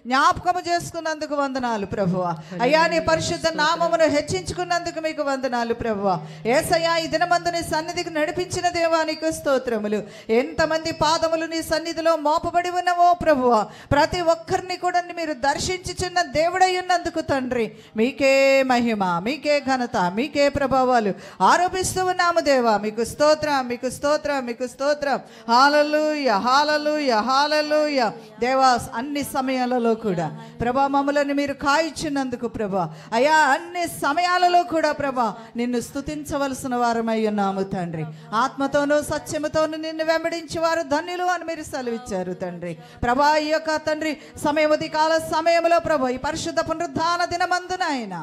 జ్ఞాపకము చేసుకున్నందుకు వందనాలు ప్రభువా. అయ్యా నీ పరిశుద్ధ నామమును హెచ్చించుకున్నందుకు మీకు వందనాలు ప్రభువా. యేసయ్యా ఈ దినమందు నీ సన్నిధికి నడిపించిన దేవానికి స్తోత్రములు. ఎంతమంది పాదములు నీ సన్నిధిలో మోపబడి ఉన్నవో ప్రభువా, ప్రతి ఒక్కరిని కూడా మీరు దర్శించుచున్న దేవుడై ఉన్నందుకు తండ్రి మీకే మహిమ, మీకే ఘనత, మీకే ప్రభావాలు ఆరోపిస్తూ ఉన్నాము దేవా. మీకు స్తోత్రం, మీకు స్తోత్రం, మీకు స్తోత్రం. హల్లెలూయా, హల్లెలూయా, హల్లెలూయా. దేవా అన్ని సమయాలలో కూడా ప్రభా మమ్మలను మీరు కాయిచున్నందుకు ప్రభా, అయా అన్ని సమయాలలో కూడా ప్రభా నిన్ను స్తుతించవలసిన వారమై ఉన్నాము తండ్రి. ఆత్మతోనూ సత్యముతోనూ నిన్ను వెంబడించి వారు ధన్యులు అని మీరు సెలవిచ్చారు తండ్రి. ప్రభా ఈ యొక్క తండ్రి సమయముది కాల సమయంలో ప్రభా ఈ పరిశుద్ధ పునరుద్ధాన దినమందున ఆయన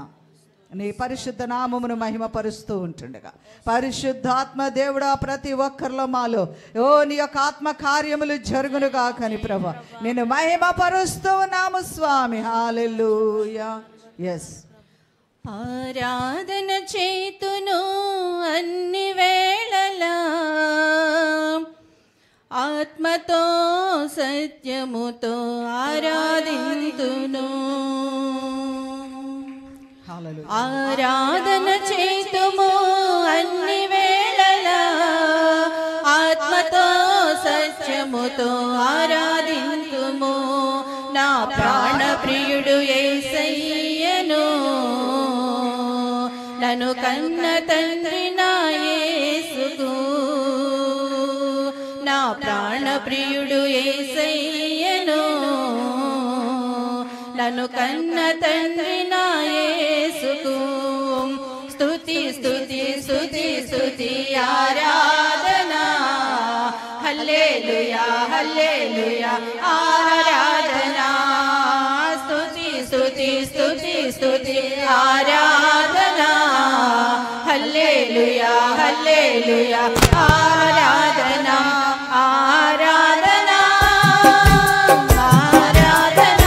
నీ పరిశుద్ధ నామమును మహిమపరుస్తూ ఉంటుండగా పరిశుద్ధాత్మ దేవుడా ప్రతి ఒక్కరిలో మాలో నీ యొక్క ఆత్మ కార్యములు జరుగునుగా కని ప్రభా నేను మహిమపరుస్తూ ఉన్నాము స్వామి. హల్లెలూయా. ఎస్ ఆరాధన చేతును అన్ని వేళలా, ఆత్మతో సత్యముతో ఆరాధింతును. ఆరాధన చేతుము అన్ని వేళలా, ఆత్మతో సత్యముతో ఆరాధింతుము. నా ప్రాణ ప్రియుడు యేసయ్యను, నన్ను కన్న తండ్రి నా యేసుకు. నా ప్రాణ ప్రియుడు యేసయ్యను, నన్ను కన్న తండ్రి నా యేసుకు. స్తుతి స్తుతి స్తుతి స్తుతి ఆరాధనా, హల్లెలూయా హల్లెలూయా ఆరాధనా. స్తుతి స్తుతి స్తుతి స్తుతి ఆరాధనా, హల్లెలూయా హల్లెలూయా ఆరాధనా. ఆరాధనా ఆరాధనా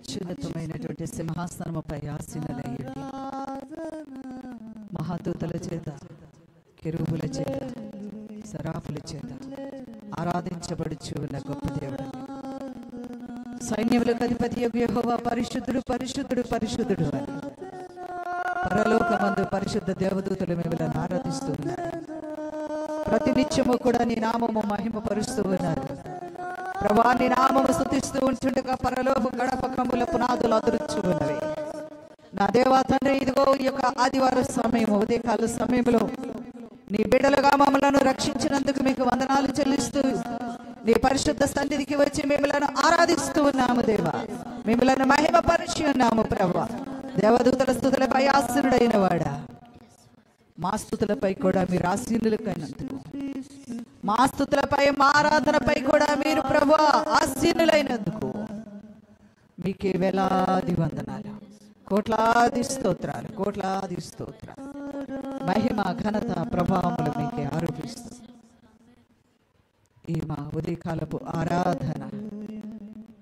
అత్యున్నతమైనటువంటి సింహాసనముపై ఆసీనులయ్యండి. మహాదూతల చేత, కెరూబుల చేత, సరాఫుల చేత ఆరాధించబడుచు ఉన్న గొప్ప దేవుడు. సైన్యములకు అధిపతి యెహోవా పరిశుద్ధుడు, పరిశుద్ధుడు, పరిశుద్ధుడు అని పరలోకమందు పరిశుద్ధ దేవదూతలు మిమ్మల్ని ఆరాధిస్తూ ఉన్నారు. ప్రతినిత్యము కూడా నీ నామము మహిమ పరుస్తూ ఉన్నారు. ప్రభువా, నీ నామము స్తుతిస్తూ ఉంటుండగా పరలోక గడపకముల పునాదులు అదురుచు ఉన్నవి. నా దేవా తండ్రి, ఇదిగో ఈ యొక్క ఆదివార సమయము, ఉదయకాల సమయంలో నీ బిడ్డలుగా మమ్మలను రక్షించినందుకు మీకు వందనాలు చెల్లిస్తూ నీ పరిశుద్ధ సన్నిధికి వచ్చి మిమ్మలను ఆరాధిస్తూ ఉన్నాము. దేవా, మిమ్మలను మహిమ పరిచి ఉన్నాము. ప్రభువా, దేవదూతల స్తుతులపై ఆసీనుడైన వాడా, మా స్తుతులపై కూడా మీరు ఆసీనులకైనందుకు, మా స్తుతులపై, మా ఆరాధనపై కూడా మీరు ప్రభువా ఆసీనులైనందుకు మీకే వేలాది వందనాలు, కోట్లాది స్తోత్రాలు, కోట్లాది స్తోత్రాలు. మహిమ, ఘనత, ప్రభావములు మీకే ఆరోపిస్తూ ఈ మా ఉదయకాలపు ఆరాధన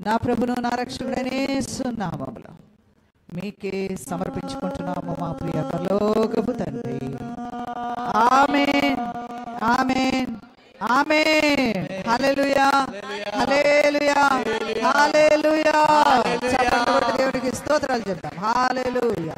నా ప్రభును, నా రక్షకుడైన యేసు నామములో మీకే సమర్పించుకుంటున్నాము మా ప్రియ పరలోకపు తండ్రి. ఆమేన్, ఆమేన్, ఆమేన్. హల్లెలూయా, హల్లెలూయా, హల్లెలూయా. చప్పట్లు కొట్టి దేవునికి స్తోత్రాలు చెప్తాం. హల్లెలూయా.